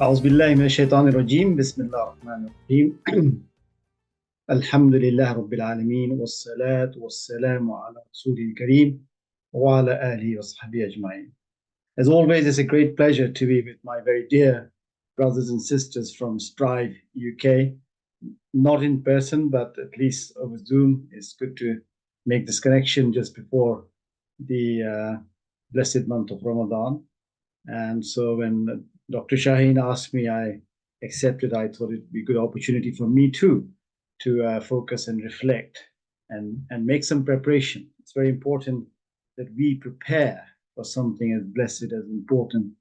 أعوذ بالله من الشيطان الرجيم بسم الله الرحمن الرحيم الحمد لله رب العالمين والصلاة والسلام على رسوله الكريم وعلى آله وصحبه أجمعين. As always, it's a great pleasure to be with my very dear brothers and sisters from Strive UK. Not in person, but at least over Zoom. It's good to make this connection just before the blessed month of Ramadan. And so when Dr. Shaheen asked me, I accepted. I thought it'd be a good opportunity for me too to focus and reflect and make some preparation. It's very important that we prepare for something as blessed, as important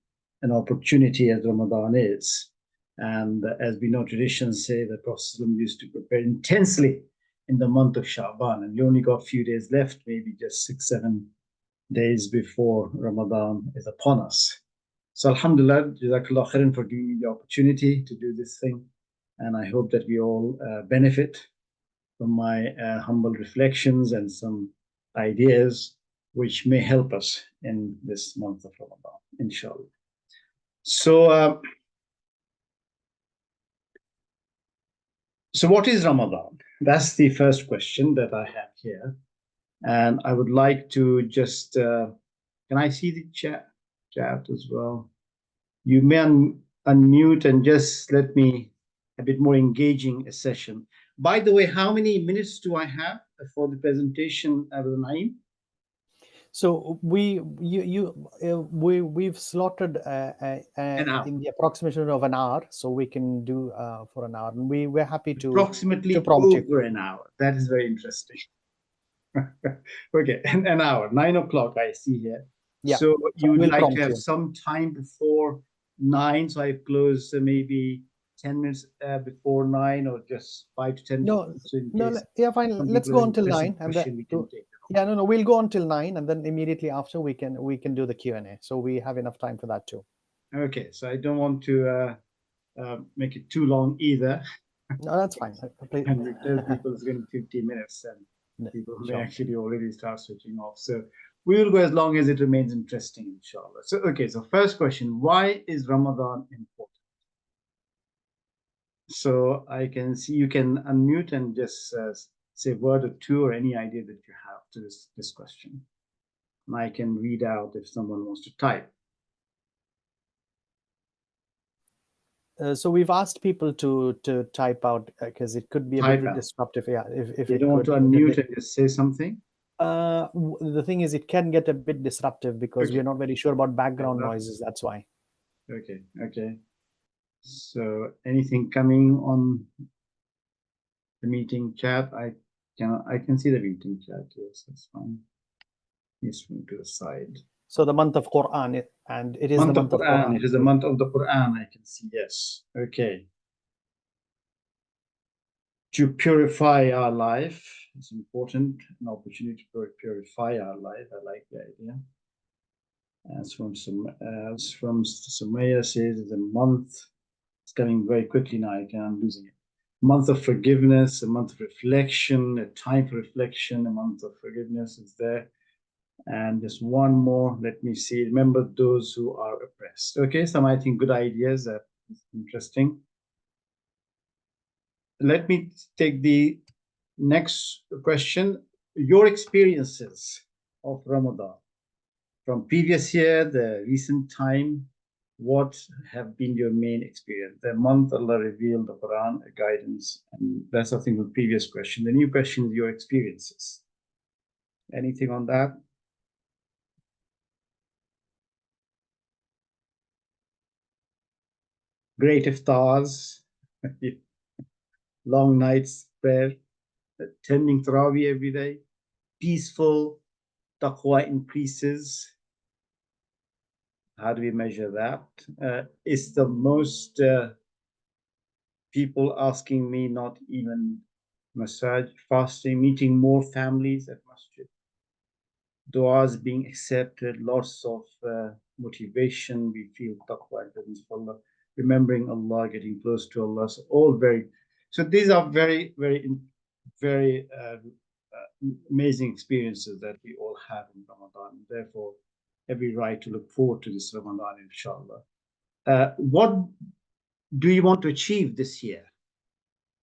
an opportunity as Ramadan is. And as we know, traditions say that Prophet used to prepare intensely in the month of Sha'ban, and we only got a few days left, maybe just 6-7 days before Ramadan is upon us. So Alhamdulillah, Jazakallah khairan for giving me the opportunity to do this thing. And I hope that we all benefit from my humble reflections and some ideas which may help us in this month of Ramadan, inshallah. So what is Ramadan? That's the first question that I have here. And I would like to just, can I see the chat as well? You may unmute and just let me a bit more engaging a session. By the way, how many minutes do I have for the presentation, Abu Naeem? So we've slotted in the approximation of an hour, so we can do for an hour, and we're happy to approximately prompt over an hour. That is very interesting. Okay, an hour, 9 o'clock I see here. Yeah. So you would we'll like to have some time before 9, so I close maybe 10 minutes before 9, or just 5 to 10 No, minutes. In no, case yeah, fine. Let's go until 9, and then we can take. yeah, no, we'll go until 9, and then immediately after we can do the Q&A. So we have enough time for that too. Okay, so I don't want to make it too long either. No, that's fine. And we tell people it's going to be 15 minutes, and people may Sure. actually already start switching off. So we will go as long as it remains interesting, inshallah. So, okay, so first question, why is Ramadan important? So I can see you can unmute and just say a word or two, or any idea that you have to this question. And I can read out if someone wants to type. So we've asked people to type out, because it could be a bit disruptive. Yeah, if they don't want to unmute and just say something. The thing is, it can get a bit disruptive because we're not very sure about background noises. That's why. Okay. So anything coming on the meeting chat? I can see the meeting chat. Yes, that's fine. Just move to the side. So the month of Quran, and it is month the month of Quran. It is the month of the Quran. I can see. Yes. Okay. To purify our life, it's important. An opportunity to purify our life. I like the idea. As from Sumaya says, it's a month. It's coming very quickly now. I'm losing it. Month of forgiveness, a month of reflection, a time for reflection, a month of forgiveness is there. And just one more, let me see. Remember those who are oppressed. Okay, some I think good ideas. That's interesting. Let me take the next question. Your experiences of Ramadan from previous year, the recent time, what have been your main experience? The month Allah revealed the Quran, a guidance, and that's something with previous question. The new question is your experiences. Anything on that? Great iftars, long nights prayer, attending Tarawih every day, peaceful, taqwa increases. How do we measure that? It's the most people asking me not even massage, fasting, meeting more families at masjid, du'as being accepted, lots of motivation. We feel taqwa, Allah, remembering Allah, getting close to Allah. So all so these are very, very, very amazing experiences that we all have in Ramadan. Therefore, every right to look forward to this Ramadan, inshallah. What do you want to achieve this year?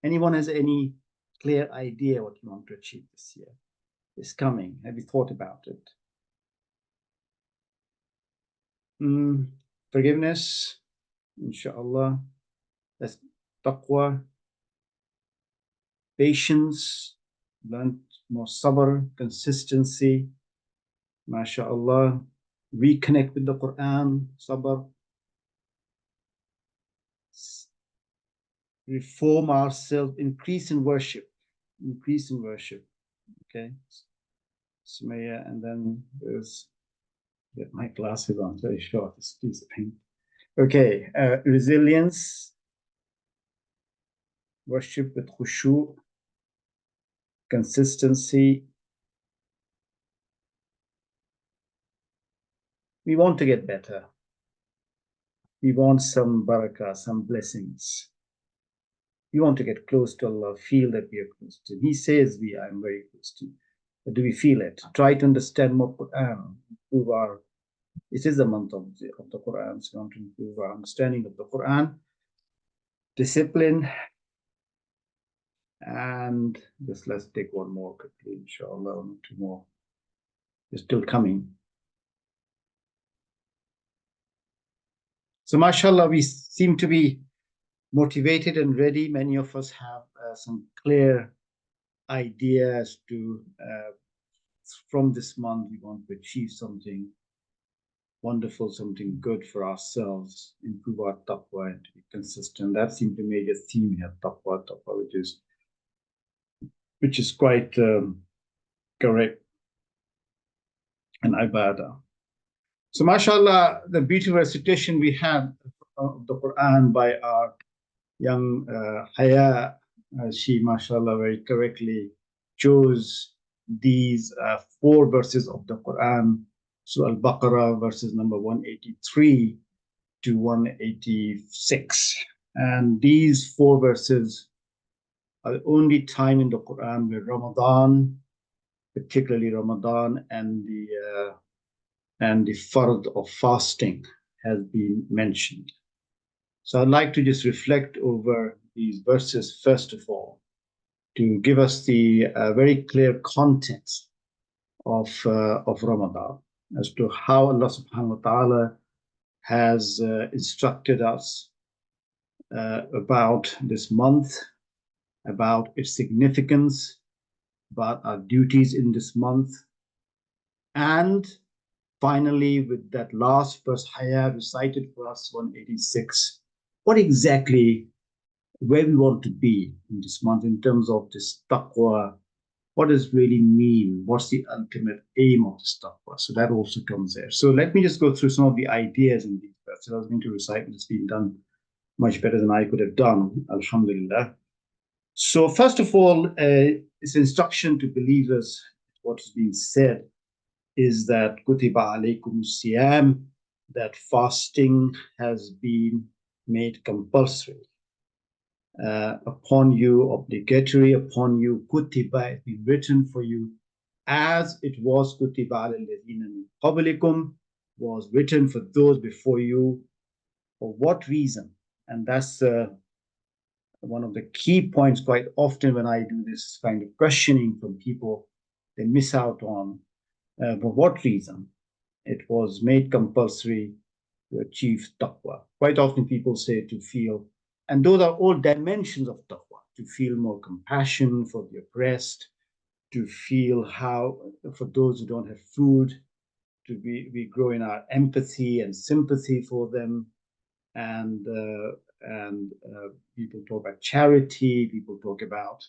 Anyone has any clear idea what you want to achieve this year? It's coming. Have you thought about it? Forgiveness, inshallah. That's taqwa. Patience, learn more sabr, consistency, mashallah. Reconnect with the Quran, sabr. Reform ourselves, increase in worship, okay? Sumaya, and then there's, get my glasses on, very short, this piece of paint. Okay, resilience, worship with khushu, consistency. We want to get better. We want some barakah, some blessings. We want to get close to Allah, feel that we are close to Him. He says I am very close to Him. But do we feel it? Try to understand more Quran, improve our, it is the month of the Quran, so we want to improve our understanding of the Quran, discipline, and just let's take one more quickly, inshallah, one or two more. They're still coming. So mashallah, we seem to be motivated and ready. Many of us have some clear ideas to, from this month, we want to achieve something wonderful, something good for ourselves, improve our taqwa and to be consistent. That seems to be a major theme here, taqwa, which is quite correct, and ibadah. So mashallah, the beautiful recitation we had of the Quran by our young Haya, she mashallah very correctly chose these 4 verses of the Quran, Surah Al-Baqarah, verses number 183 to 186. And these 4 verses are the only time in the Quran where Ramadan, particularly Ramadan, and the fard of fasting has been mentioned. So I'd like to just reflect over these verses, first of all, to give us the very clear context of Ramadan, as to how Allah subhanahu wa ta'ala has instructed us about this month, about its significance, about our duties in this month, and finally, with that last verse, Haya recited for us, 186, what exactly, where we want to be in this month in terms of this taqwa, what does it really mean? What's the ultimate aim of this taqwa? So that also comes there. So let me just go through some of the ideas in these verses. I was going to recite, but it's been done much better than I could have done, alhamdulillah. So first of all, it's instruction to believers, what is being said is that kutiba alaykum siyam, that fasting has been made compulsory upon you, obligatory upon you, kutiba, it's been written for you, as it was kutiba alaykum min qablikum, was written for those before you. For what reason? And that's one of the key points quite often when I do this kind of questioning from people, they miss out on. For what reason? It was made compulsory to achieve taqwa. Quite often people say to feel, and those are all dimensions of taqwa, to feel more compassion for the oppressed, to feel how, for those who don't have food, we grow in our empathy and sympathy for them, and people talk about charity, people talk about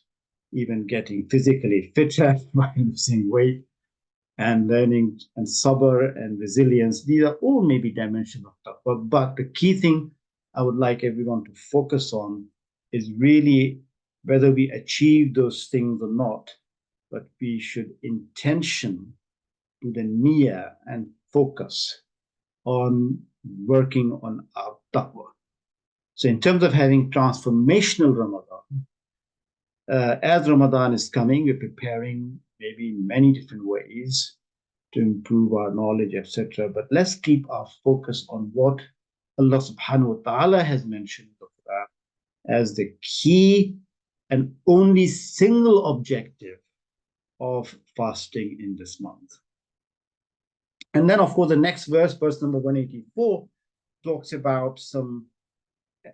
even getting physically fitter by losing weight, and learning and sabr and resilience. These are all maybe dimensions of taqwa, but the key thing I would like everyone to focus on is really whether we achieve those things or not, but we should intention to the niyyah and focus on working on our taqwa. So in terms of having transformational Ramadan, as Ramadan is coming, we're preparing maybe in many different ways to improve our knowledge, etc. But let's keep our focus on what Allah subhanahu wa ta'ala has mentioned in the as the key and only single objective of fasting in this month. And then, of course, the next verse, verse number 184, talks about some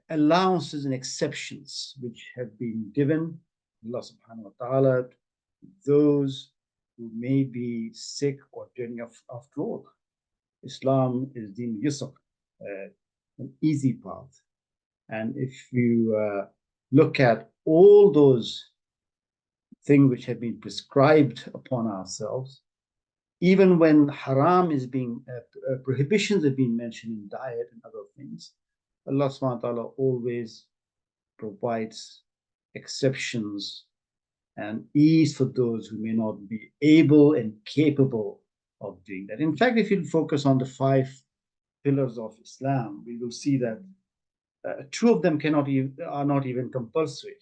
allowances and exceptions which have been given Allah subhanahu wa ta'ala to those who may be sick or journey after all. Islam is deen yusr, an easy path. And if you look at all those things which have been prescribed upon ourselves, even when haram is being, prohibitions have been mentioned in diet and other things, Allah subhanahu wa ta'ala always provides exceptions and ease for those who may not be able and capable of doing that. In fact, if you focus on the 5 pillars of Islam, we will see that 2 of them are not even compulsory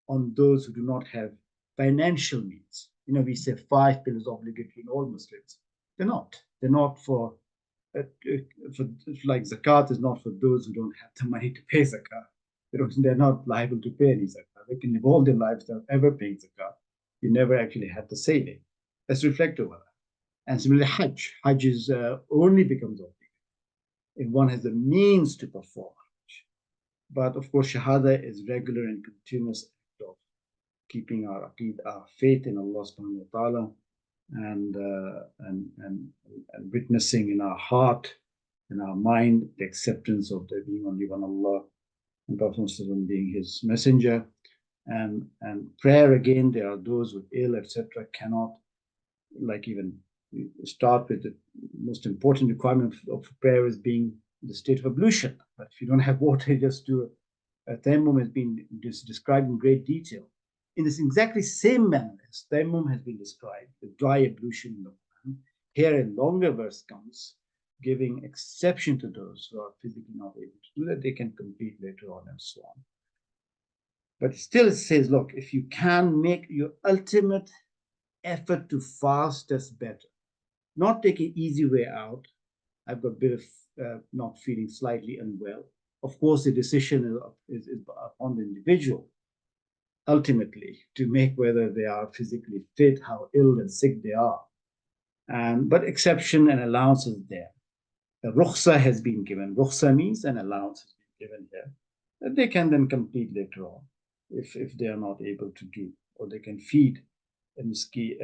on those who do not have financial means. You know, we say 5 pillars obligatory in all Muslims. They're not. They're not for like zakat is not for those who don't have the money to pay zakat. They're not liable to pay any zakat. They can live all their lives without ever paying zakat. You never actually had the saving. Let's reflect over that. And similarly, Hajj is only becomes obligatory if one has the means to perform Hajj. But of course, Shahada is regular and continuous act of keeping our faith in Allah subhanahu wa ta'ala and witnessing in our heart, in our mind, the acceptance of there being only one Allah and Prophet being his messenger. And prayer, again, there are those with ill, etc., cannot, like, even start with the most important requirement of prayer is being the state of ablution. But if you don't have water, just do a tayammum has been described in great detail. In this exactly same manner as tayammum has been described, the dry ablution in the Quran, here a longer verse comes, giving exception to those who are physically not able to do that. They can complete later on and so on. But still it says, look, if you can make your ultimate effort to fast, that's better. Not take an easy way out. I've got a bit of not feeling slightly unwell. Of course, the decision is upon the individual, ultimately, to make whether they are physically fit, how ill and sick they are. But exception and allowance is there. The rukhsa has been given. Rukhsa means an allowance has been given here that they can then complete later on if they are not able to do, or they can feed a miskin.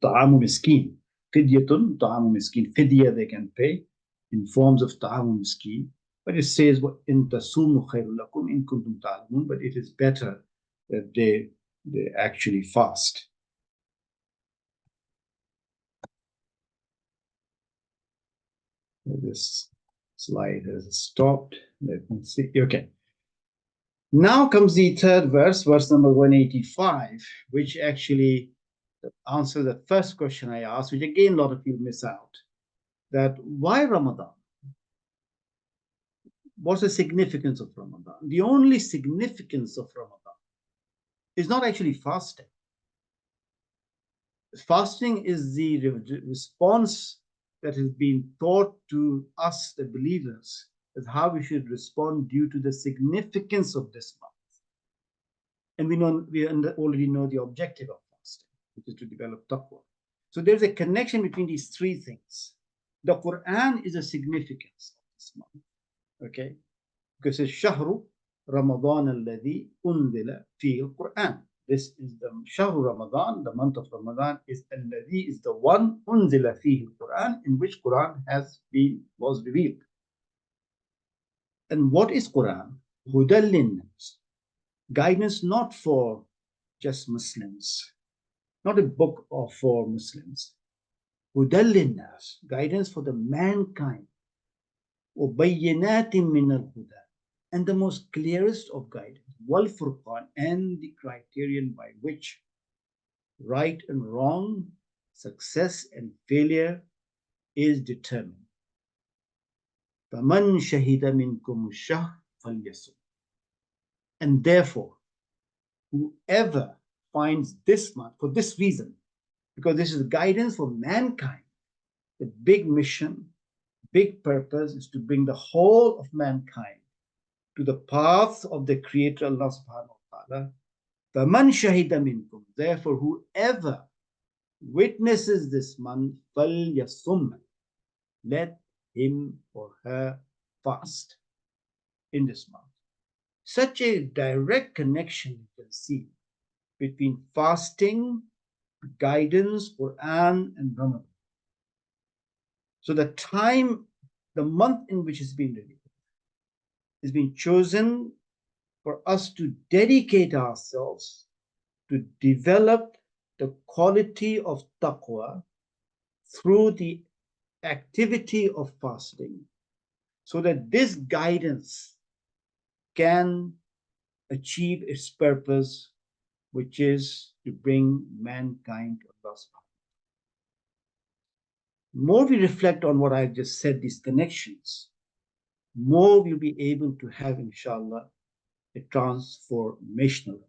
Ta'amu miskin. Fidyatun, ta'amu miskin. Fidya they can pay in forms of ta'amu miskin. But it says, in tasumu khairul lakum in kuntum ta'lamun, but it is better that they actually fast. This slide has stopped. Let me see. Okay. Now comes the third verse, verse number 185, which actually answers the first question I asked, which again a lot of people miss out. That why Ramadan? What's the significance of Ramadan? The only significance of Ramadan is not actually fasting. Fasting is the response that has been taught to us, the believers, as how we should respond due to the significance of this month. And we already know the objective of fasting, which is to develop taqwa. So there's a connection between these 3 things. The Quran is a significance of this month. Okay? Because it's Shahru Ramadan alladhi unzila fihi al-Quran. This is the Shahru Ramadan, the month of Ramadan is alladhi, is the one unzila fihi al-Quran, in which Quran was revealed. And what is Quran? Hudal linnas, guidance not for just Muslims, not a book for Muslims. Hudal linnas, guidance for the mankind. وَبَيِّنَاتٍ مِّنَ الْهُدَى, and the most clearest of guidance, wal furqan, and the criterion by which right and wrong, success and failure is determined. فَمَنْ شَهِدَ مِنْكُمُ الشَّهْرَ فَلْيَصُمْ, and therefore, whoever finds this month, for this reason, because this is guidance for mankind, the big mission, big purpose is to bring the whole of mankind to the path of the Creator Allah subhanahu wa ta'ala. فَمَنْ شَهِدَ مِنْكُمْ, therefore whoever witnesses this month, فَلْيَصُمْ, let him or her fast in this month. Such a direct connection you can see between fasting, guidance, Quran, and Ramadan. So the time, the month in which it's been revealed, has been chosen for us to dedicate ourselves to develop the quality of taqwa through the activity of fasting, so that this guidance can achieve its purpose, which is to bring mankind to Allah subhanahu wa ta'ala. The more we reflect on what I've just said, these connections, more we'll be able to have, inshallah, a transformational,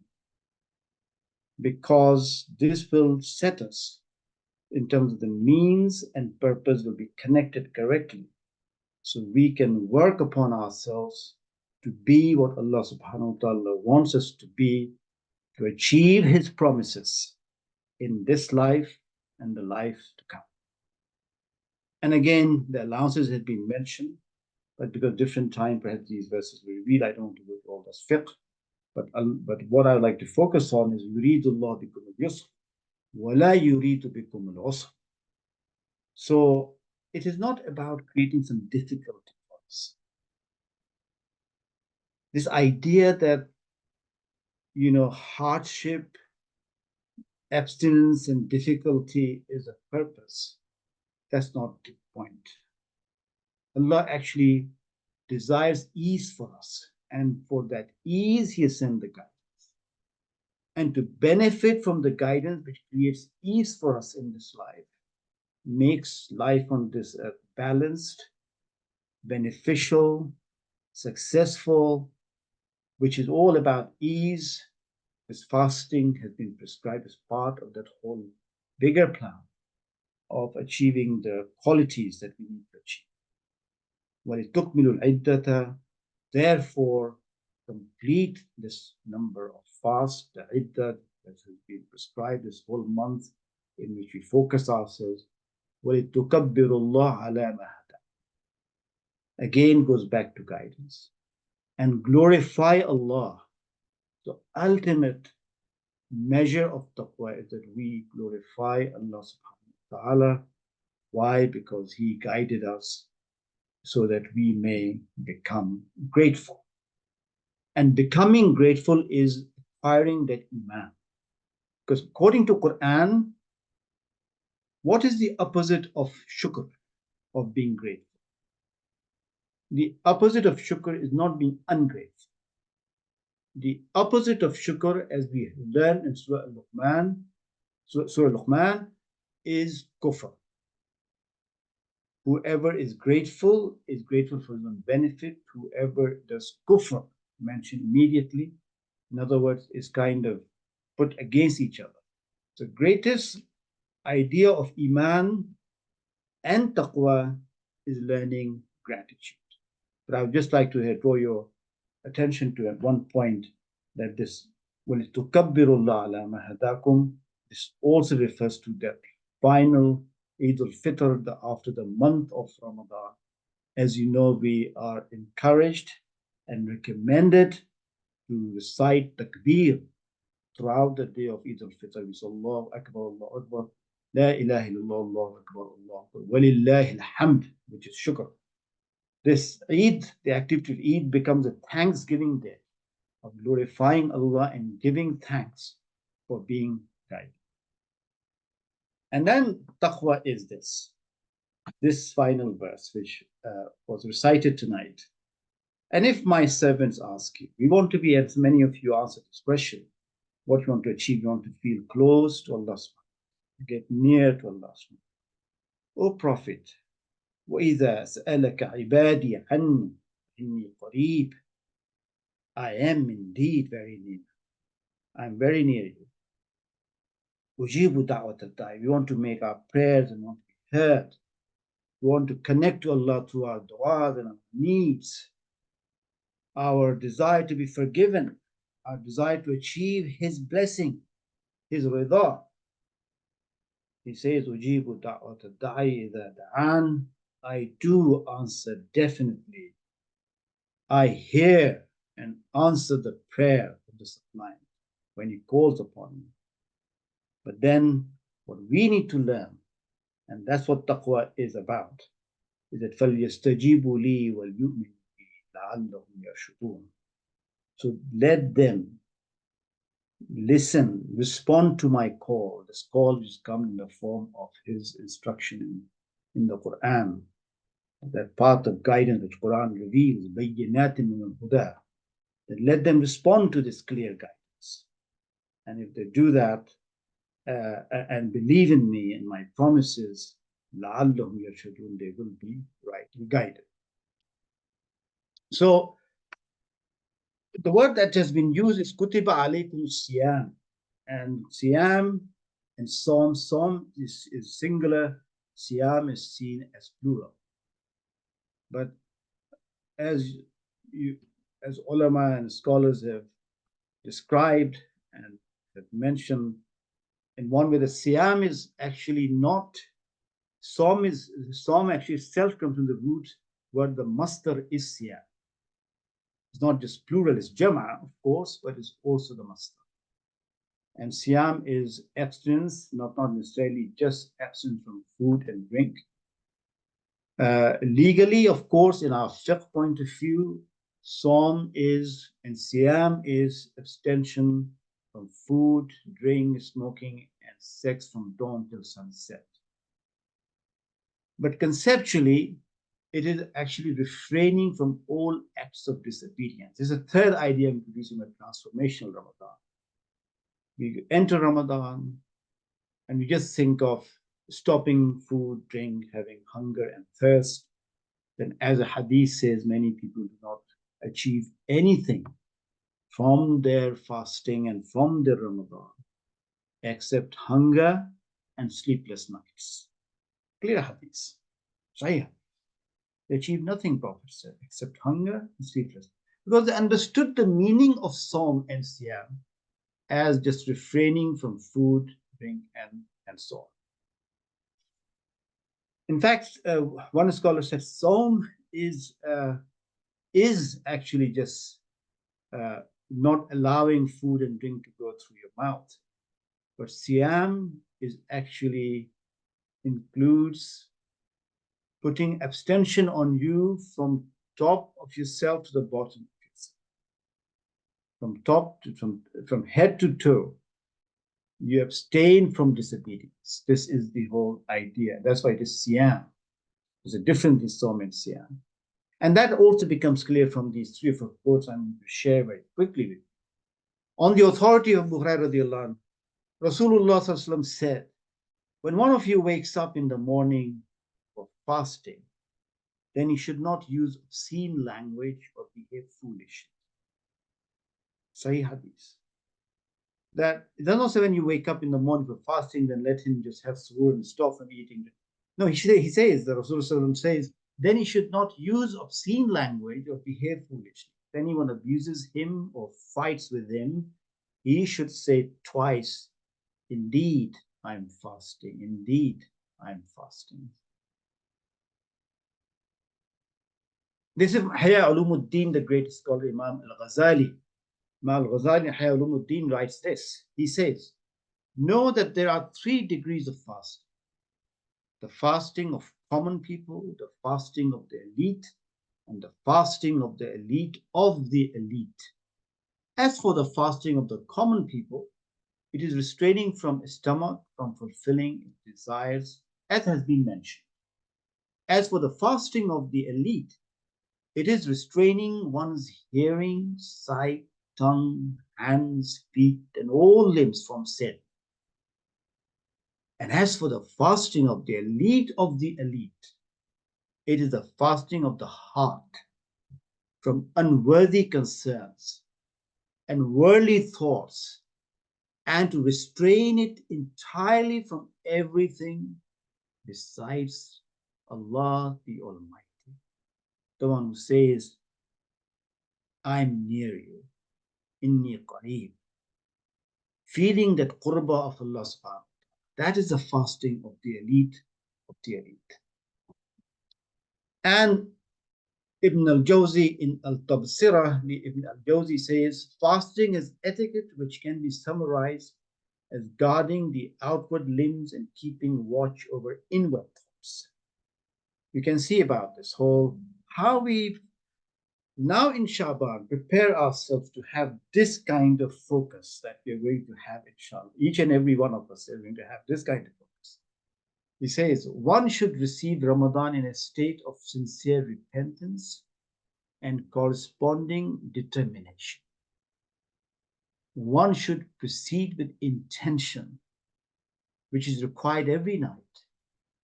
because this will set us in terms of the means and purpose will be connected correctly, so we can work upon ourselves to be what Allah subhanahu wa ta'ala wants us to be, to achieve His promises in this life and the life to come. And again, the allowances had been mentioned, but because different time, perhaps these verses were revealed, I don't want to go through all this fiqh. But what I would like to focus on is يُرِيدُ اللَّهُ بِكُمُ الْيُسْرَ وَلَا يُرِيدُ بِكُمُ الْعُسْرَ. So it is not about creating some difficulty for us. This idea that, hardship, abstinence, and difficulty is a purpose, that's not the point. Allah actually desires ease for us, and for that ease, He has sent the guidance. And to benefit from the guidance which creates ease for us in this life, makes life on this earth balanced, beneficial, successful, which is all about ease. This fasting has been prescribed as part of that whole bigger plan of achieving the qualities that we need to achieve. وَلِتُكْمِلُوا الْعِدَّةَ, therefore complete this number of fast, the iddah that has been prescribed this whole month in which we focus ourselves. وَلِتُكَبِّرُوا اللَّهَ عَلَى مَا هَدَاكُمْ, again goes back to guidance, and glorify Allah. The ultimate measure of taqwa is that we glorify Allah subhanahu wa ta'ala. Why? Because He guided us so that we may become grateful. And becoming grateful is acquiring that iman. Because according to Quran, what is the opposite of shukr, of being grateful? The opposite of shukr is not being ungrateful. The opposite of shukr, as we learn in Surah Al-Luqman, is kufr. Whoever is grateful for his own benefit. Whoever does kufr, mentioned immediately, in other words, is kind of put against each other. The greatest idea of iman and taqwa is learning gratitude. But I would just like to draw your attention to at one point that this وَلِتُكَبِّرُوا اللَّهَ عَلَى مَا هَدَاكُمْ, this also refers to that final Eid al-Fitr, after the month of Ramadan. As you know, we are encouraged and recommended to recite takbir throughout the day of Eid al-Fitr. We say Allahu Akbar, Allahu Akbar, La ilaha illallah, Allahu Akbar, Allahu Akbar, Walillahi alhamd, which is shukr. This Eid, the activity of Eid, becomes a thanksgiving day of glorifying Allah and giving thanks for being guided. And then taqwa is this final verse which was recited tonight. And if my servants ask you, we want to be, as many of you answered this question, what you want to achieve, you want to feel close to Allah, to get near to Allah. O Prophet, وَإِذَا سَأَلَكَ عِبَادِي عَنِّي إِنِّي قَرِيبٌ, I am indeed very near. I am very near you. أُجِيبُ دَعْوَةَ الدَّاعِ, we want to make our prayers and want to be heard. We want to connect to Allah through our du'as and our needs, our desire to be forgiven, our desire to achieve His blessing, His rida. He says, Ujibu da'wat al-da'i idha da'an. I do answer definitely. I hear and answer the prayer of the suppliant when he calls upon me. But then what we need to learn, and that's what taqwa is about, is that فَلْيَسْتَجِيبُوا لِي وَلْيُؤْمِنُوا بِي لَعَلَّهُمْ يَرْشُدُونَ. So let them listen, respond to my call. This call is come in the form of His instruction in the Quran. That path of guidance which Quran reveals, بَيِّنَاتٍ مِنَ الْهُدَى. Then let them respond to this clear guidance. And if they do that and believe in me and my promises, لَعَلَّهُمْ يَرْشُدُونَ, they will be rightly guided. So the word that has been used is kutiba alaykum siyam, and siyam and som is singular, siyam is seen as plural. But as ulama and scholars have described and have mentioned, in one way, the siyam is actually not, som actually itself comes from the root word, the masdar is siyam. It's not just plural, it's jama, of course, but it's also the masdar. And siyam is abstinence, not necessarily just abstinence from food and drink. Legally, of course, in our fiqh point of view, som is and siyam is abstention from food, drink, smoking, and sex from dawn till sunset. But conceptually, it is actually refraining from all acts of disobedience. There's a third idea I'm introducing with transformational Ramadan. We enter Ramadan and we just think of stopping food, drink, having hunger and thirst. Then, as a hadith says, many people do not achieve anything from their fasting and from their Ramadan except hunger and sleepless nights. Clear hadith. Sahih. They achieve nothing, Prophet said, except hunger and sleepless. Because they understood the meaning of Som and Siyam as just refraining from food, drink, and so on. In fact, one scholar said Som is actually just not allowing food and drink to go through your mouth. But Siyam is actually includes putting abstention on you from top of yourself to the bottom of yourself. From head to toe, you abstain from disobedience. This is the whole idea. That's why it is Siyam. There's a difference in Som and Siyam. And that also becomes clear from these 3 or 4 quotes I'm going to share very quickly with you. On the authority of Bukhari radiallahu anhu, Rasulullah sallallahu alaihi wasallam said, when one of you wakes up in the morning for fasting, then he should not use obscene language or behave foolishly. Sahih hadith. That it does not say when you wake up in the morning for fasting, then let him just have suhoor and stop from eating. No, he says, the Rasulullah says, then he should not use obscene language or behave foolishly. If anyone abuses him or fights with him, he should say twice, indeed, I'm fasting. Indeed, I'm fasting. This is Ihya Ulumuddin, the great scholar Imam al-Ghazali. Imam al-Ghazali, Ihya Ulumuddin, writes this. He says, know that there are 3 degrees of fasting. The fasting of common people, the fasting of the elite, and the fasting of the elite of the elite. As for the fasting of the common people, it is restraining from stomach from fulfilling its desires, as has been mentioned. As for the fasting of the elite, it is restraining one's hearing, sight, tongue, hands, feet, and all limbs from sin. And as for the fasting of the elite, it is the fasting of the heart from unworthy concerns and worldly thoughts, and to restrain it entirely from everything besides Allah the Almighty, the one who says, I'm near you, inni qareeb, feeling that qurba of Allah subhanahu wa ta'ala. That is the fasting of the elite of the elite. And Ibn al-Jawzi in Al-Tabsirah, Ibn al-Jawzi says, fasting is etiquette which can be summarized as guarding the outward limbs and keeping watch over inward thoughts. You can see about this whole, how we now in Shaban prepare ourselves to have this kind of focus that we are going to have, inshallah. Each and every one of us is going to have this kind of focus. He says, one should receive Ramadan in a state of sincere repentance and corresponding determination. One should proceed with intention, which is required every night.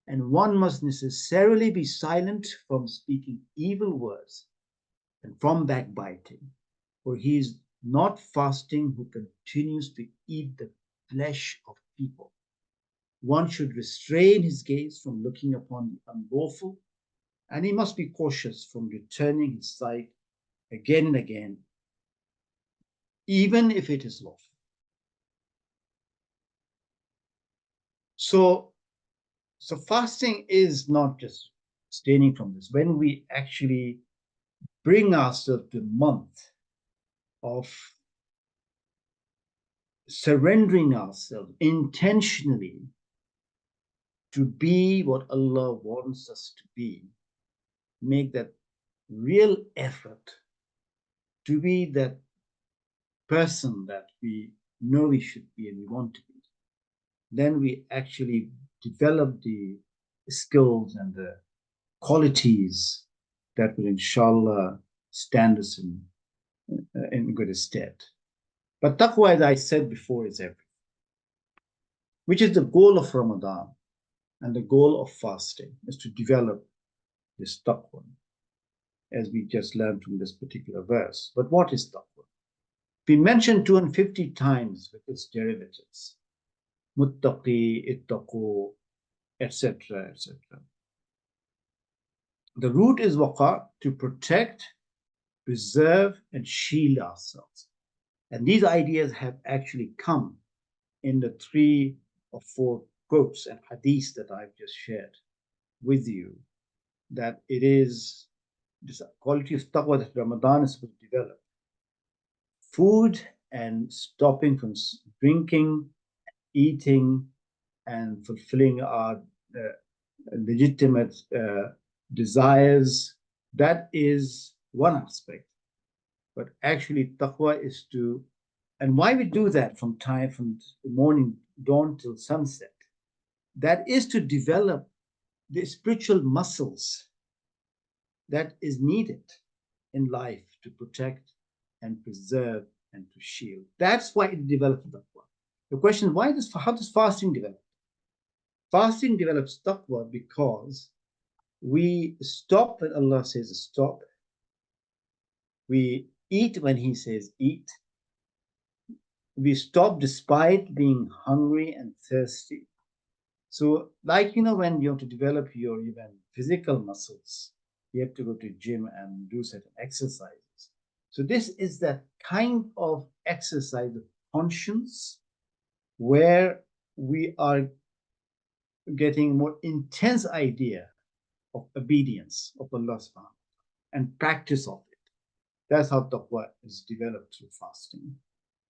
And one must necessarily be silent from speaking evil words and from backbiting, for he is not fasting who continues to eat the flesh of people. One should restrain his gaze from looking upon the unlawful, and he must be cautious from returning his sight again and again, even if it is lawful. So fasting is not just abstaining from this. When we actually bring ourselves to a month of surrendering ourselves intentionally to be what Allah wants us to be, make that real effort to be that person that we know we should be and we want to be, then we actually develop the skills and the qualities that will inshallah stand us in good stead. But taqwa, as I said before, is everything, which is the goal of Ramadan and the goal of fasting, is to develop this taqwa, as we just learned from this particular verse. But what is taqwa? We mentioned 250 times with its derivatives, muttaqi, ittaqu, etc., etc. The root is waqa, to protect, preserve, and shield ourselves. And these ideas have actually come in the 3 or 4 quotes and hadiths that I've just shared with you, that it is this quality of taqwa that Ramadan is supposed to develop. Food and stopping from drinking, eating, and fulfilling our legitimate desires, that is one aspect. But actually taqwa is to, and why we do that from the morning dawn till sunset, that is to develop the spiritual muscles that is needed in life to protect and preserve and to shield. That's why it develops taqwa. The question is, how does fasting develop? Fasting develops taqwa because we stop when Allah says stop. We eat when He says eat. We stop despite being hungry and thirsty. So, like, when you have to develop your even physical muscles, you have to go to gym and do certain exercises. So this is that kind of exercise of conscience where we are getting more intense idea of obedience of Allah subhanahu and practice of it. That's how taqwa is developed through fasting.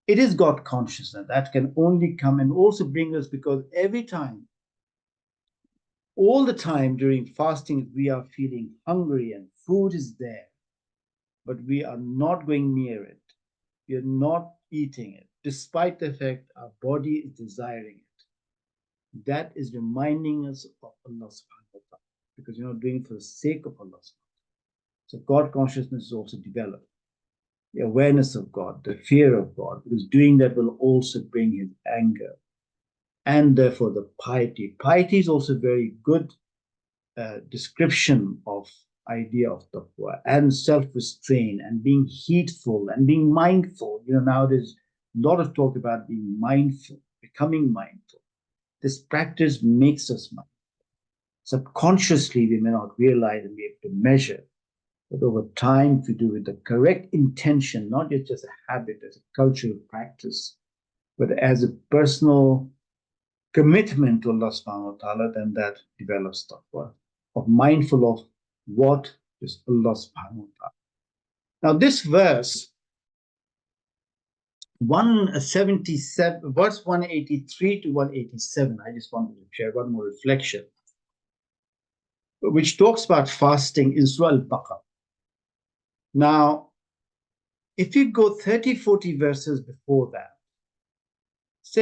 It is God consciousness that can only come and also bring us, because every time, all the time during fasting, we are feeling hungry and food is there, but we are not going near it. We are not eating it, despite the fact our body is desiring it. That is reminding us of Allah subhanahu wa ta'ala, because you're not doing it for the sake of Allah subhanahu wa ta'ala. So God consciousness is also developed. The awareness of God, the fear of God, because doing that will also bring His anger. And therefore the piety. Piety is also very good description of idea of taqwa, and self-restraint and being heedful and being mindful. Now there's a lot of talk about being mindful, becoming mindful. This practice makes us mindful. subconsciously we may not realize and be able to measure. But over time, if you do with the correct intention, not just as a habit, as a cultural practice, but as a personal commitment to Allah subhanahu wa ta'ala, then that develops taqwa, of mindful of what is Allah subhanahu wa ta'ala. Now, this verse, 177, verse 183 to 187, I just wanted to share one more reflection, which talks about fasting in Surah Al-Baqarah. Now, if you go 30, 40 verses before that,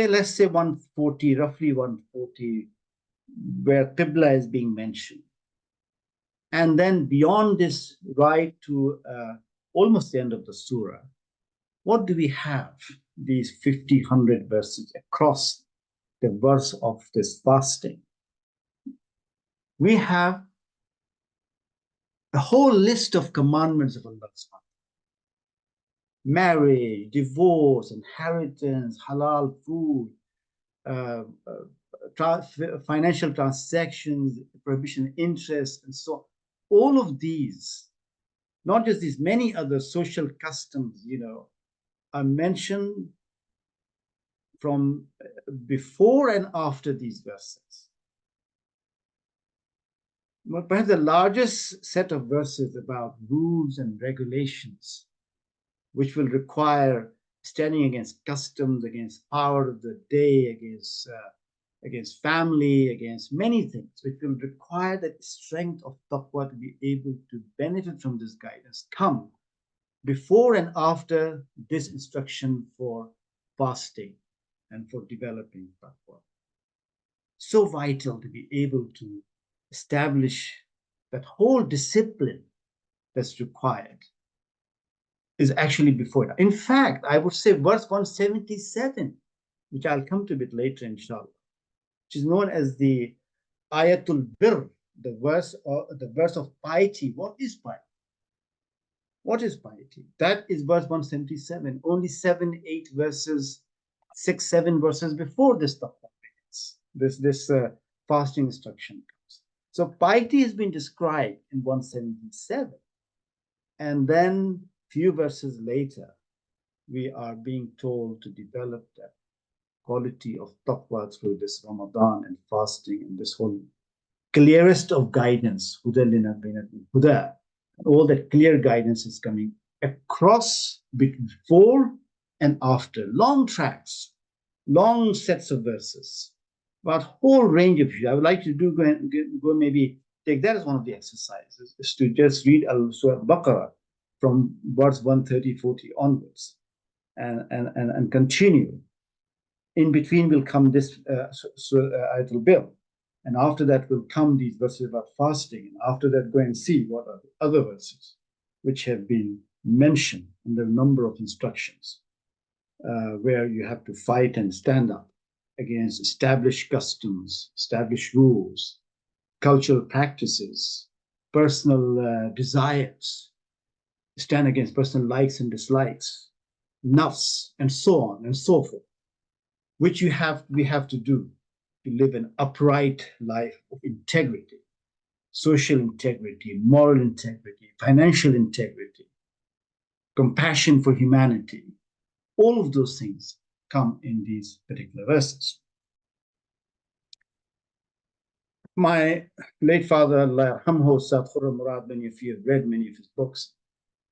let's say 140, roughly 140, where Qibla is being mentioned. And then beyond this, right to almost the end of the surah, what do we have? These 50, 100 verses across the verse of this fasting. We have a whole list of commandments of Allah. Marriage, divorce, inheritance, halal food, financial transactions, prohibition, interest, and so on. All of these, not just these, many other social customs, are mentioned from before and after these verses. But perhaps the largest set of verses about rules and regulations, which will require standing against customs, against power of the day, against family, against many things, which will require that strength of taqwa to be able to benefit from this guidance, come before and after this instruction for fasting and for developing taqwa. So vital to be able to establish that whole discipline that's required is actually before it. In fact, I would say verse 177, which I'll come to a bit later, inshallah, which is known as the Ayatul Bir, the verse of piety. What is piety? What is piety? That is verse 177. Only 7, 8 verses, 6, 7 verses before this this fasting instruction comes. So piety has been described in 177, and then few verses later, we are being told to develop that quality of taqwa through this Ramadan and fasting and this whole clearest of guidance, Huda. All that clear guidance is coming across before and after. Long tracks, long sets of verses, about whole range of issues. I would like to go maybe take that as one of the exercises, is to just read Surah Al-Baqarah from verse 130, 40 onwards and continue. In between will come this Ayatul Bir. And after that will come these verses about fasting. And after that, go and see what are the other verses which have been mentioned in the number of instructions where you have to fight and stand up against established customs, established rules, cultural practices, personal desires, stand against personal likes and dislikes, nafs, and so on and so forth, which we have to do to live an upright life of integrity, social integrity, moral integrity, financial integrity, compassion for humanity. All of those things come in these particular verses. My late father, Allah yarhamhu, Farooq Murad, many of you have read many of his books.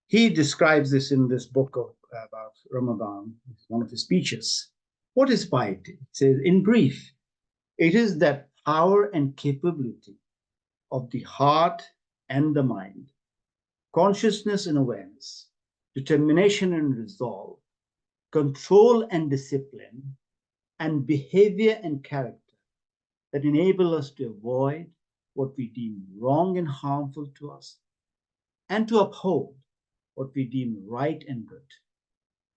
He describes this in this book about Ramadan, one of his speeches. What is piety? He says, in brief, it is that power and capability of the heart and the mind, consciousness and awareness, determination and resolve, control and discipline, and behavior and character that enable us to avoid what we deem wrong and harmful to us, and to uphold what we deem right and good.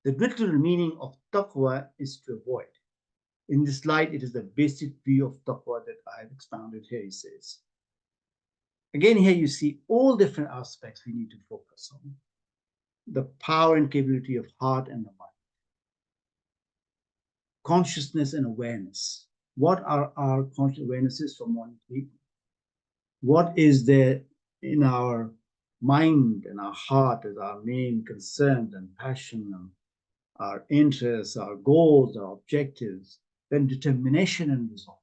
The literal meaning of taqwa is to avoid. In this light, it is the basic view of taqwa that I have expounded here, he says. Again, here you see all different aspects we need to focus on. The power and capability of heart and the mind. Consciousness and awareness. What are our conscious awarenesses from one people? What is there in our mind and our heart as our main concerns and passion and our interests, our goals, our objectives, then determination and resolve,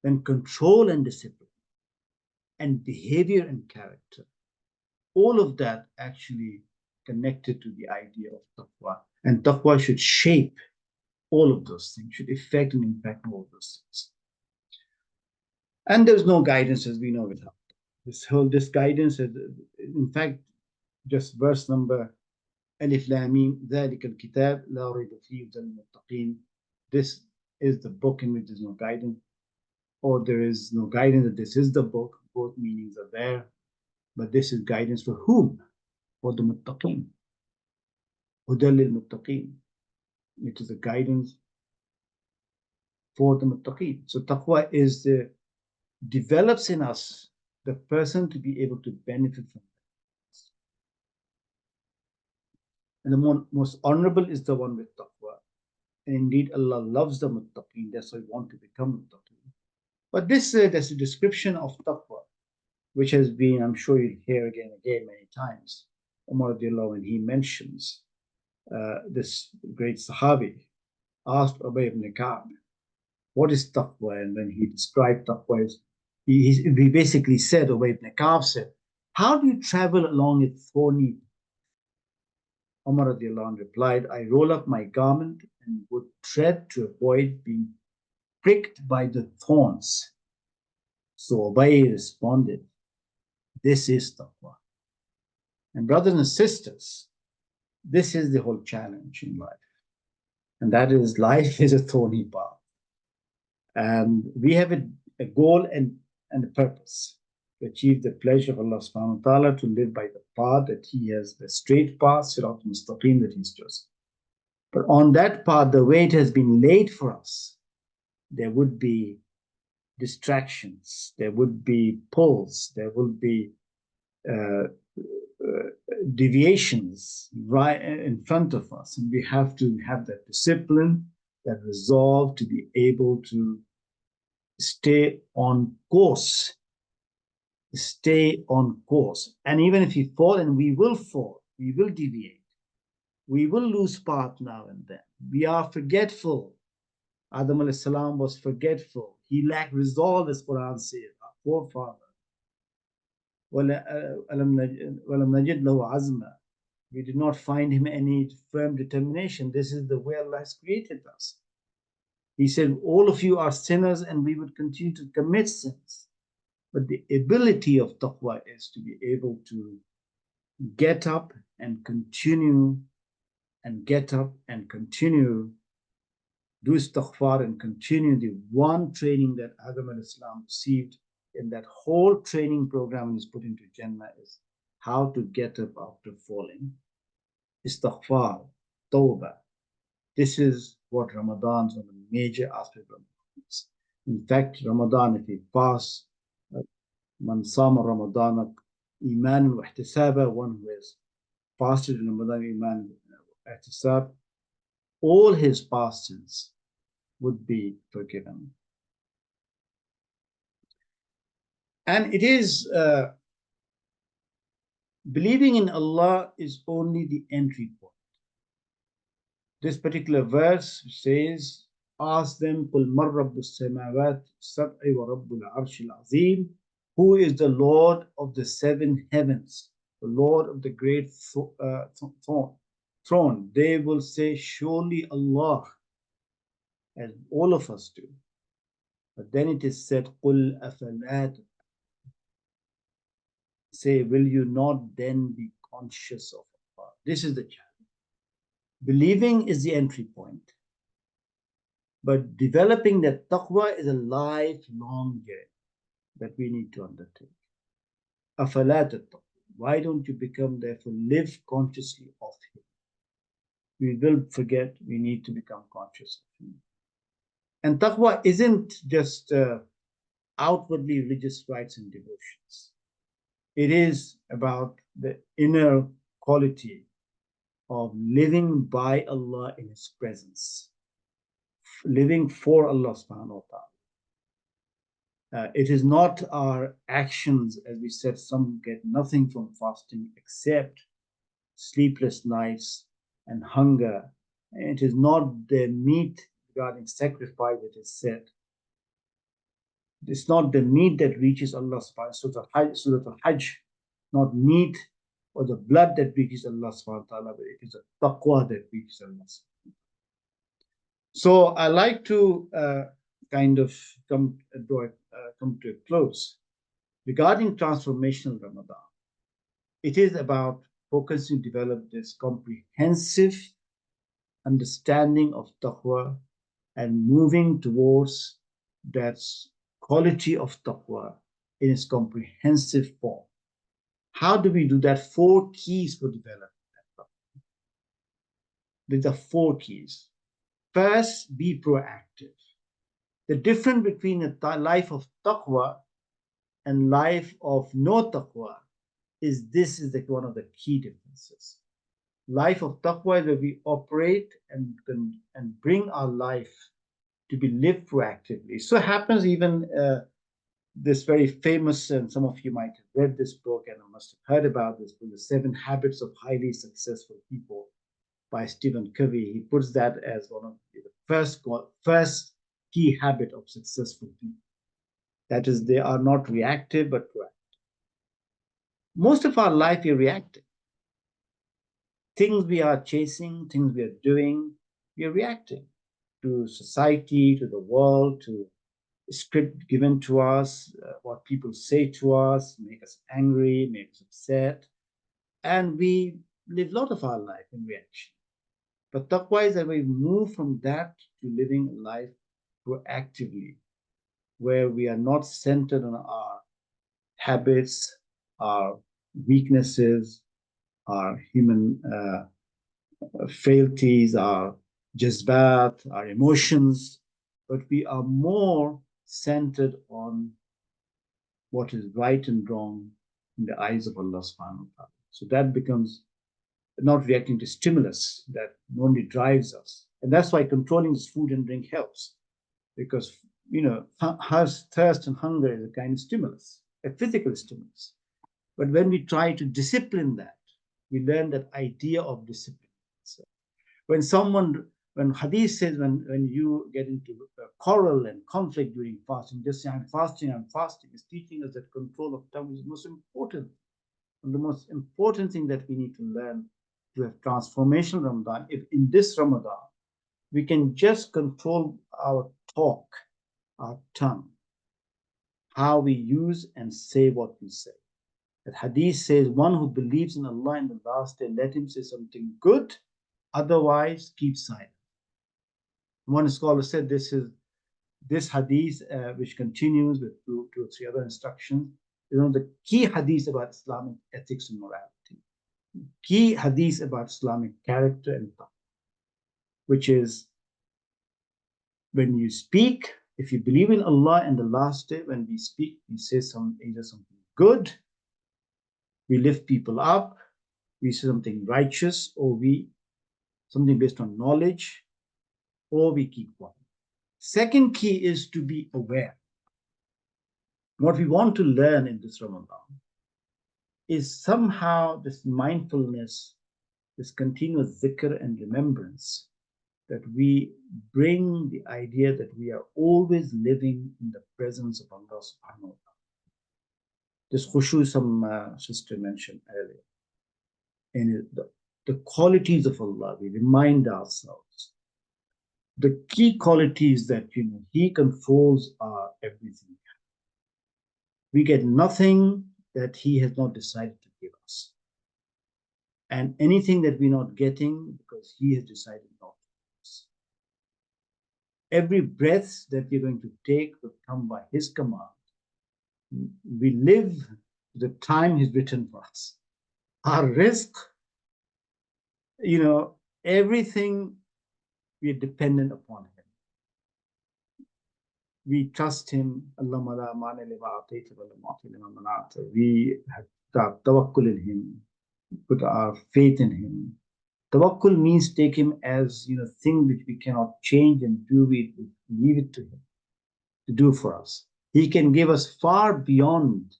then control and discipline, and behavior and character. All of that actually connected to the idea of taqwa. And taqwa should shape all of those things, should affect and impact all of those things. And there's no guidance, as we know, without this guidance. In fact, just verse number Alif Lam Mim, ذلك الكتاب لا ريب فيه هدى للمتقين. This is the book in which there's no guidance, or there is no guidance that this is the book. Both meanings are there, but this is guidance for whom? For the muttaqin. هدى للمتقين. It is a guidance for the muttaqin. So taqwa is develops in us the person to be able to benefit from it. And the most honorable is the one with taqwa. And indeed, Allah loves the muttaqin. That's why we want to become muttaqin. But there's a description of taqwa, which has been, I'm sure you'll hear again and again many times. Umar radiallahu, when he mentions this great Sahabi, asked Ubay ibn Ka'b, what is taqwa? And when he described taqwa, he basically said, Ubay ibn Ka'b said, how do you travel along a thorny? Umar radiallahu replied, I roll up my garment and would tread to avoid being pricked by the thorns. So Ubay responded, this is taqwa. And brothers and sisters, this is the whole challenge in life. And that is, life is a thorny path. And we have a goal and a purpose to achieve the pleasure of Allah subhanahu wa ta'ala, to live by the path that He has, the straight path, Sirat Mustaqim, that He's chosen. But on that path, the way it has been laid for us, there would be distractions, there would be pulls, there would be deviations right in front of us. And we have to have that discipline, that resolve to be able to stay on course. Stay on course. And even if we fall, and we will fall, we will deviate, we will lose path now and then. We are forgetful. Adam alayhi salam was forgetful. He lacked resolve, as Quran says, our forefather. We did not find him any firm determination. This is the way Allah has created us. He said, all of you are sinners, and we would continue to commit sins. But the ability of taqwa is to be able to get up and continue, and get up and continue, do istighfar and continue. The one training that Adam al-Islam received in that whole training program is put into Jannah is how to get up after falling. Istighfar, tawbah. This is what Ramadan's one of the major aspects of Ramadan is. In fact, Ramadan, if we pass, Man Sama Ramadan Iman wa ihtisaba, one who has fasted in Ramadan Iman wa ihtisab, all his past sins would be forgiven. And it is believing in Allah is only the entry point. This particular verse says, ask them, قُلْ مَنْ رَبُّ السَّمَاوَاتِ السَّبْعِ وَرَبُّ الْعَرْشِ الْعَظِيمِ, who is the Lord of the seven heavens, the Lord of the great throne? They will say, surely Allah, as all of us do. But then it is said, قُلْ أَفَلَا, say, will you not then be conscious of Allah? This is the challenge. Believing is the entry point, but developing that taqwa is a lifelong journey that we need to undertake. أَفَلَا تَتَّقُونَ, why don't you become, therefore, live consciously of Him? We will forget, we need to become conscious of Him. And taqwa isn't just outwardly religious rites and devotions. It is about the inner quality of living by Allah in His presence, living for Allah subhanahu wa ta'ala. It is not our actions, as we said, some get nothing from fasting except sleepless nights and hunger. It is not the meat regarding sacrifice that is said. It's not the meat that reaches Allah subhanahu wa ta'ala, Surah Al-Hajj, not meat or the blood that reaches Allah subhanahu wa ta'ala, but it is a taqwa that reaches Allah. So I like to kind of come to a close. Regarding transformational Ramadan, it is about focusing to develop this comprehensive understanding of taqwa and moving towards that quality of taqwa in its comprehensive form. How do we do that? 4 keys for developing that taqwa. These are 4 keys. First, be proactive. The difference between a life of taqwa and life of no taqwa is this is one of the key differences. Life of taqwa is where we operate and bring our life to be lived proactively. So it happens even this very famous, and some of you might have read this book and must have heard about this book, The 7 Habits of Highly Successful People by Stephen Covey. He puts that as one of the first key habit of successful people. That is, they are not reactive but proactive. Most of our life we are reactive. Things we are chasing, things we are doing, we are reacting to society, to the world, to script given to us, what people say to us, make us angry, make us upset. And we live a lot of our life in reaction. But taqwa is that we move from that to living life proactively, where we are not centered on our habits, our weaknesses, our human frailties, our jazbat, our emotions, but we are more centered on what is right and wrong in the eyes of Allah subhanahu wa ta'ala. So that becomes not reacting to stimulus that only drives us. And that's why controlling this food and drink helps, because thirst and hunger is a kind of stimulus, a physical stimulus. But when we try to discipline that, we learn that idea of discipline. So when hadith says, when you get into quarrel and conflict during fasting, just say, I'm fasting, is teaching us that control of tongue is most important. And the most important thing that we need to learn to have transformational Ramadan, if in this Ramadan, we can just control our talk, our tongue, how we use and say what we say. That hadith says, one who believes in Allah in the last day, let him say something good, otherwise keep silent. One scholar said this hadith, which continues with 2 or 3 other instructions, is one of the key hadiths about Islamic ethics and morality. Key hadith about Islamic character and thought, which is, when you speak, if you believe in Allah and the last day, when we speak, we say either something good, we lift people up, we say something righteous, or something based on knowledge, or we keep quiet. Second key is to be aware. What we want to learn in this Ramadan is somehow this mindfulness, this continuous zikr and remembrance, that we bring the idea that we are always living in the presence of Allah subhanahu wa ta'ala. This khushu some sister mentioned earlier. And the qualities of Allah, we remind ourselves. The key qualities that He controls our everything. We get nothing that He has not decided to give us. And anything that we're not getting, because He has decided not to give us. Every breath that we're going to take will come by His command. We live the time He's written for us. Our risk, everything, we are dependent upon Him. We trust Him. We have tawakkul in Him, put our faith in Him. Tawakkul means take Him as thing which we cannot change and do it, leave it to Him to do for us. He can give us far beyond,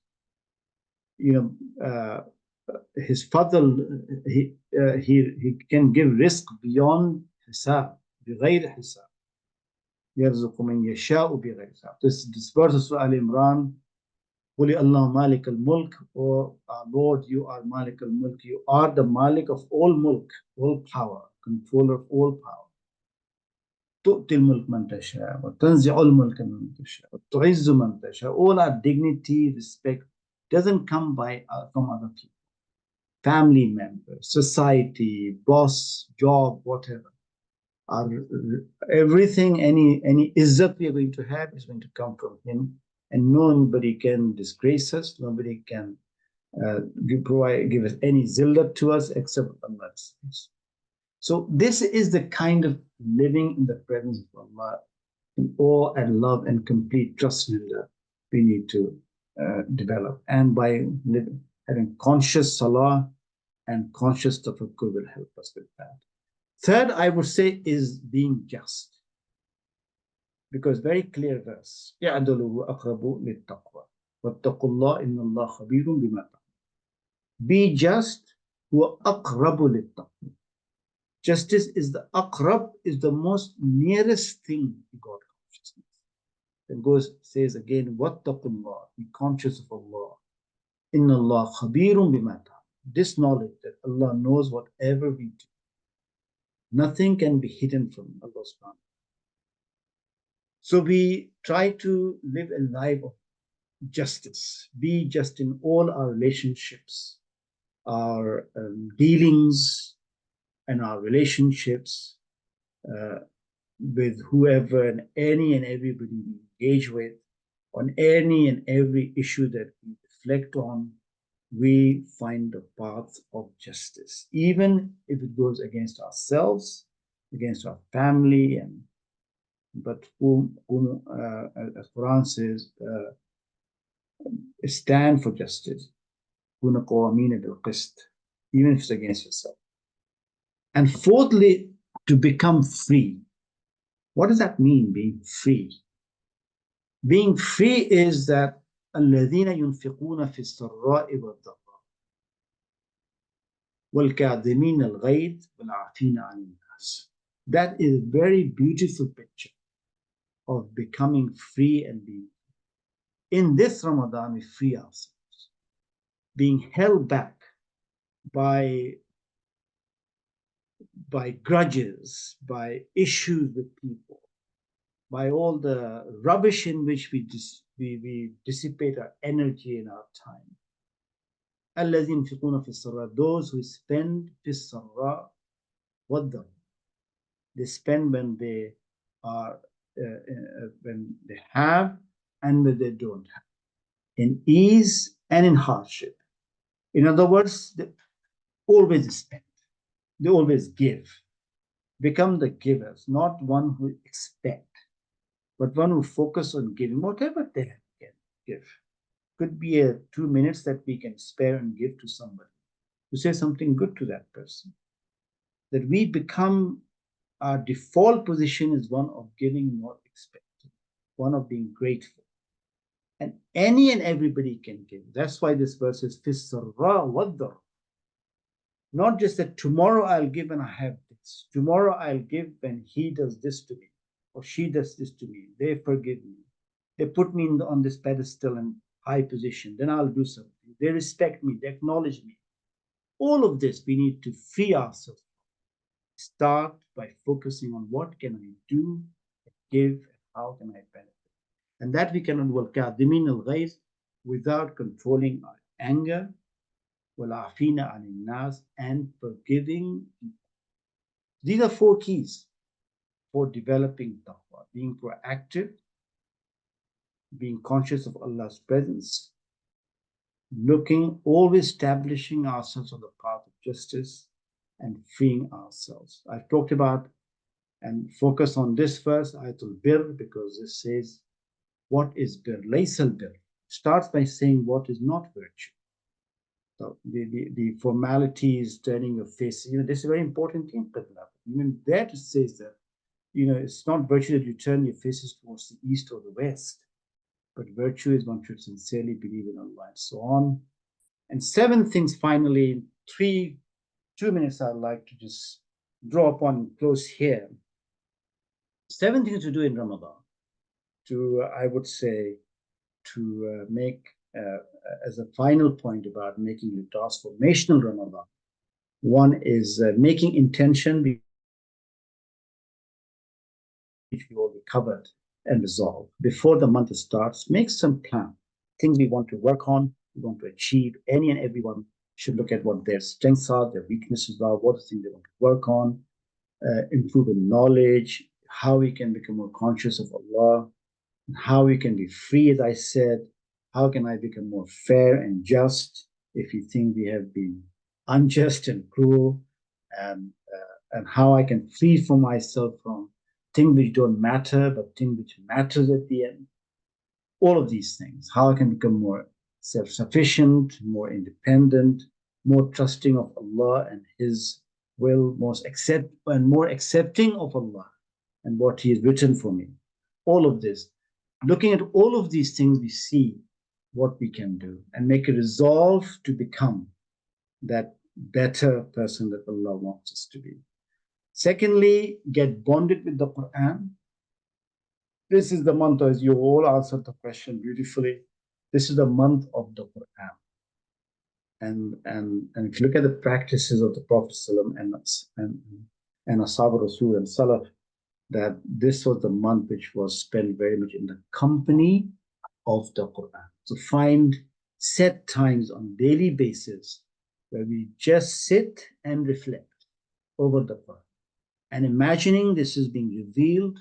his fadl. He can give risk beyond hisab, بغير حساب. يرزق من يشاء بغير حساب. This verse of Al Imran, قُلِ اللَّهُ مَالِكَ الْمُلْكِ, O our Lord, you are Malik al-Mulk, you are the Malik of all mulk, all power, controller of all power. تؤتي الملك من تشاء وتنزع الملك من تشاء وتعز من تشاء. All our dignity, respect doesn't come from other people, family members, society, boss, job, whatever. Everything, any izzat we are going to have is going to come from him, and nobody can disgrace us, nobody can give us any zillat to us except Allah. So this is the kind of living in the presence of Allah, in awe and love and complete trust in that we need to develop. And by having conscious salah and conscious tafakkur will help us with that. Third, I would say, is being just. Because very clear verse, يَعْدَلُ أَقْرَبُ لِلتَّقْوَى وَاتَّقُوا اللَّهَ إِنَّ اللَّهَ خَبِيرٌ بِمَا تَعْمَلُونَ. Be just, هُوَ أَقْرَبُ لِلتَّقْوَى. Justice is the aqrab, is the most nearest thing to God consciousness. Then says again, wattaqullah, be conscious of Allah. Inna Allah khabirun bima ta'malun. This knowledge that Allah knows whatever we do. Nothing can be hidden from Allah subhanahu. So we try to live a life of justice. Be just in all our relationships, our dealings, and our relationships with whoever and any and everybody we engage with, on any and every issue that we reflect on, we find the path of justice, even if it goes against ourselves, against our family, but as Quran says, stand for justice, even if it's against yourself. And fourthly, to become free. What does that mean, being free? Being free is that الذين ينفقون في السراء والضراء والكاظمين الغيظ والعافين عن الناس. That is a very beautiful picture of becoming free and being free. In this Ramadan, we free ourselves, being held back by grudges, by issues with people, by all the rubbish in which we dissipate our energy and our time. الذين ينفقون في السراء, those who spend في السراء والضراء. They spend when they are when they have and when they don't have, in ease and in hardship. In other words, they always spend, they always give. Become the givers, not one who expect, but one who focus on giving whatever they can give. Could be 2 minutes that we can spare and give to somebody, to say something good to that person. That we become, our default position is one of giving, not expecting, one of being grateful. And any and everybody can give. That's why this verse is فِي waddar. Not just that tomorrow I'll give and I have this. Tomorrow I'll give when he does this to me, or she does this to me. They forgive me. They put me on this pedestal and high position. Then I'll do something. They respect me. They acknowledge me. All of this we need to free ourselves. Start by focusing on what can I do, give, and how can I benefit. And that we cannot do al-kadhimin al-ghayz without controlling our anger, wal-afina anin nas, and forgiving people. These are 4 keys for developing taqwa: being proactive, being conscious of Allah's presence, always establishing ourselves on the path of justice, and freeing ourselves. I've talked about and focus on this verse, Ayatul Bir, because this says, what is bir? Laysa al-bir. Starts by saying what is not virtue. So the formalities, turning your face, this is a very important thing. Even that it says that, it's not virtue that you turn your faces towards the east or the west. but virtue is one should sincerely believe in Allah and so on. And 7 things finally, 2 minutes I'd like to just draw upon and close here. 7 things to do in Ramadan to, I would say, to make as a final point about making a transformational Ramadan. One is making intention, which we already covered and resolved. Before the month starts, make some plan. Things we want to work on, we want to achieve. Any and everyone should look at what their strengths are, their weaknesses are, what are the things they want to work on, improve in knowledge, how we can become more conscious of Allah, how we can be free, as I said, how can I become more fair and just if you think we have been unjust and cruel, and how I can free for myself from things which don't matter, but things which matters at the end. All of these things, how I can become more self-sufficient, more independent, more trusting of Allah and His will, more accepting of Allah and what He has written for me. All of this. Looking at all of these things, we see what we can do and make a resolve to become that better person that Allah wants us to be. Secondly, get bonded with the Quran. This is the month, as you all answered the question beautifully. This is the month of the Quran. And if you look at the practices of the Prophet and Ashab Rasul and Salaf, that this was the month which was spent very much in the company of the Quran. So find set times on daily basis where we just sit and reflect over the Quran and imagining this is being revealed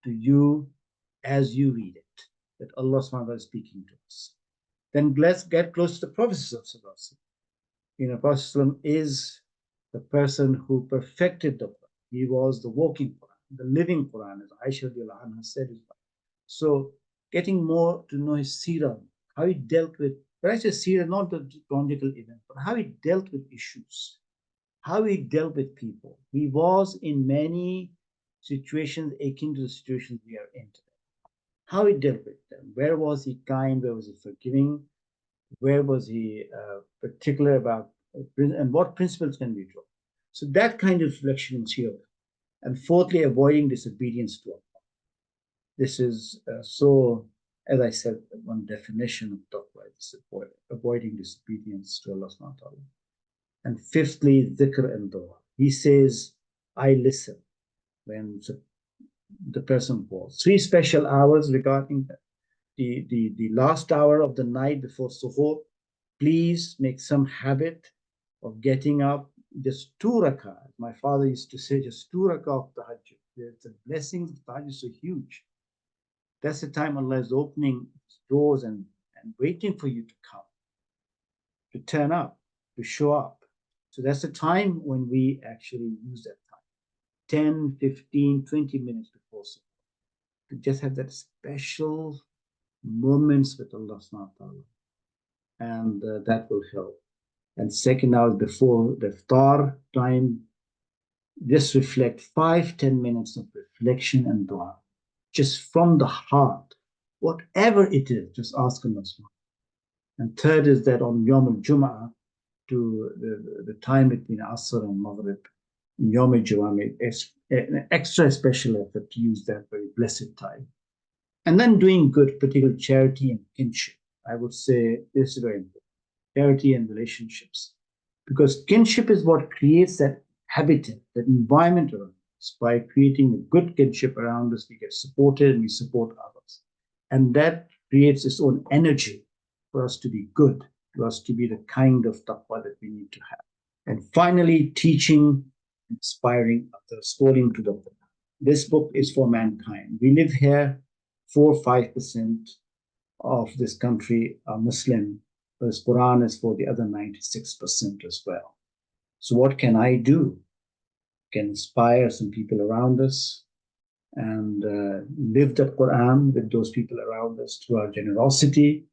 to you as you read it, that Allah subhanahu wa ta'ala is speaking to us. Then let's get close to the Prophet. Prophet is the person who perfected the Quran. He was the walking Quran, the living Quran, as Aisha said. So getting more to know his seerah, how he dealt with, but I say seerah, not the chronological event, but how he dealt with issues, how he dealt with people. He was in many situations akin to the situations we are in today. How he dealt with them. Where was he kind? Where was he forgiving? Where was he particular about, and what principles can we draw? So that kind of reflection is here. And fourthly, avoiding disobedience to Allah. This is so, as I said, one definition of taqwa is avoiding disobedience to Allah subhanahu wa ta'ala. And fifthly, dhikr and dua. He says, I listen when the person falls. 3 special hours regarding the last hour of the night before suhoor. Please make some habit of getting up just 2 rak'ah. My father used to say just 2 rak'ah of tahajjud. The blessings of tahajjud is so huge. That's the time Allah is opening His doors and waiting for you to come, to turn up, to show up. So that's the time when we actually use that time, 10, 15, 20 minutes before suhoor, to just have that special moments with Allah subhanahu wa ta'ala. And that will help. And second hour before the iftar time, just reflect 5-10 minutes of reflection and dua, just from the heart, whatever it is, just ask Allah. And third is that on Yom al-Jum'ah, to the time between Asr and Maghrib, Yom al-Jum'ah, is an extra special effort to use that very blessed time. And then doing good, particularly charity and kinship. I would say this is very important. Charity and relationships. Because kinship is what creates that habitat, that environment around us. By creating a good kinship around us, we get supported and we support others. And that creates its own energy for us to be good, for us to be the kind of taqwa that we need to have. And finally, teaching, inspiring others, calling to the Quran. This book is for mankind. We live here, 4 or 5% of this country are Muslim, but this Quran is for the other 96% as well. So what can I do? Can inspire some people around us and live the Quran with those people around us through our generosity,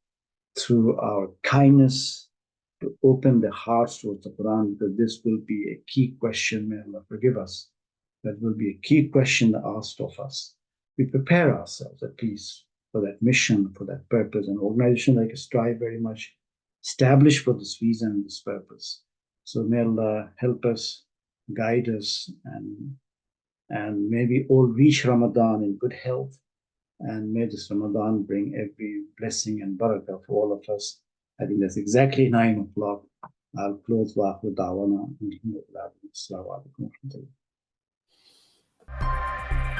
through our kindness, to open their hearts towards the Quran, because this will be a key question, may Allah forgive us. That will be a key question asked of us. We prepare ourselves at least mission, for that purpose. An organization like Strive very much established for this reason and this purpose. So may Allah help us, guide us, and may we all reach Ramadan in good health. And may this Ramadan bring every blessing and barakah for all of us. I think that's exactly 9 o'clock. I'll close wa akhiru da'wana. Assalamu alaikum wa rahmatullah.